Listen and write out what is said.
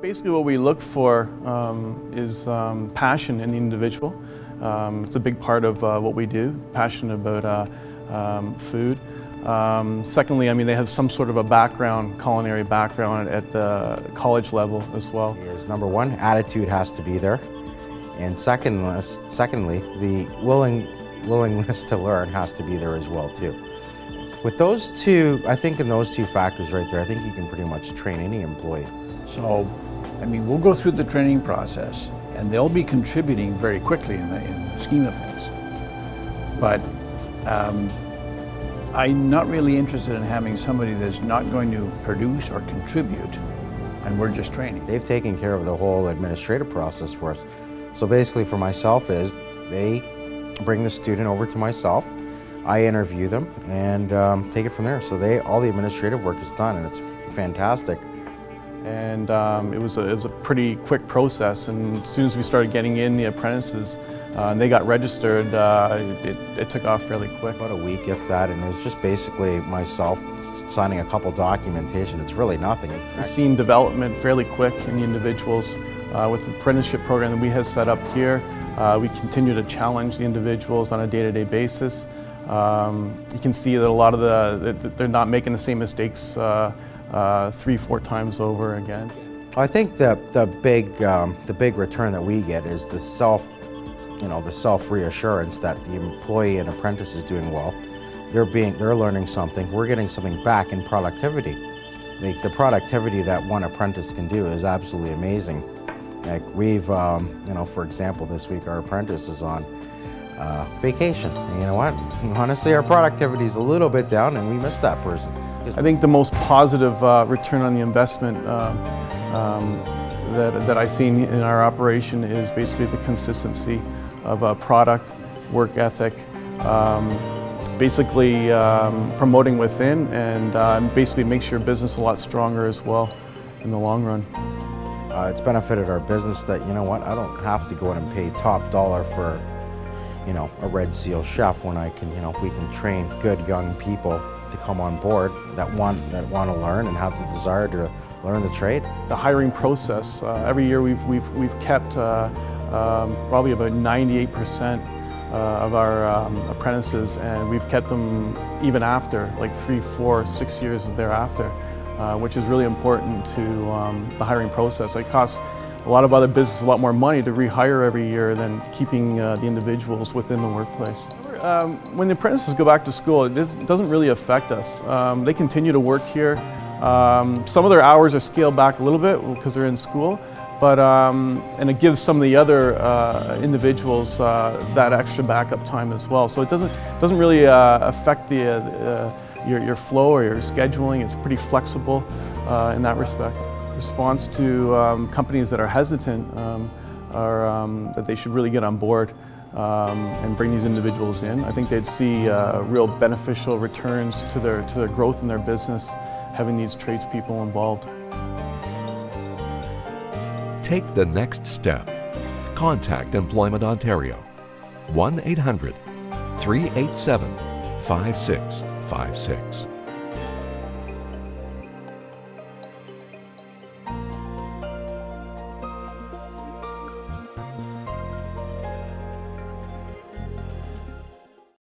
Basically what we look for is passion in the individual. It's a big part of what we do, passionate about food. Secondly, I mean, they have some sort of a background, culinary background at the college level as well. Is number one, attitude has to be there. And secondly, the willingness to learn has to be there as well too. With those two, I think in those two factors right there, I think you can pretty much train any employee. So, I mean, we'll go through the training process and they'll be contributing very quickly in the scheme of things. But I'm not really interested in having somebody that's not going to produce or contribute and we're just training. They've taken care of the whole administrative process for us. So basically for myself is they bring the student over to myself, I interview them and take it from there. So all the administrative work is done and it's fantastic. And it was a pretty quick process, and as soon as we started getting in the apprentices and they got registered, it took off fairly quick. About a week, if that, and it was just basically myself signing a couple documentation. It's really nothing. We've seen development fairly quick in the individuals. With the apprenticeship program that we have set up here, we continue to challenge the individuals on a day-to-day basis. You can see that a lot of they're not making the same mistakes 3-4 times over again. I think the big return that we get is the self-reassurance that the employee and apprentice is doing well. They're learning something. We're getting something back in productivity. Like the productivity that one apprentice can do is absolutely amazing. Like we've, for example, this week our apprentice is on vacation. And you know what? Honestly, our productivity is a little bit down and we miss that person. I think the most positive return on the investment that I've seen in our operation is basically the consistency of a product, work ethic, basically promoting within and basically makes your business a lot stronger as well in the long run. It's benefited our business that, you know what, I don't have to go in and pay top dollar for, a Red Seal chef when I can, we can train good young people to come on board that want to learn and have the desire to learn the trade. The hiring process, every year we've kept probably about 98% of our apprentices, and we've kept them even after, like 3, 4, 6 years thereafter, which is really important to the hiring process. It costs a lot of other businesses a lot more money to rehire every year than keeping the individuals within the workplace. When the apprentices go back to school, it doesn't really affect us. They continue to work here. Some of their hours are scaled back a little bit because they're in school, but and it gives some of the other individuals that extra backup time as well. So it doesn't really affect your flow or your scheduling. It's pretty flexible in that respect. Response to companies that are hesitant are that they should really get on board and bring these individuals in. I think they'd see real beneficial returns to their growth in their business, having these tradespeople involved. Take the next step. Contact Employment Ontario, 1-800-387-5656.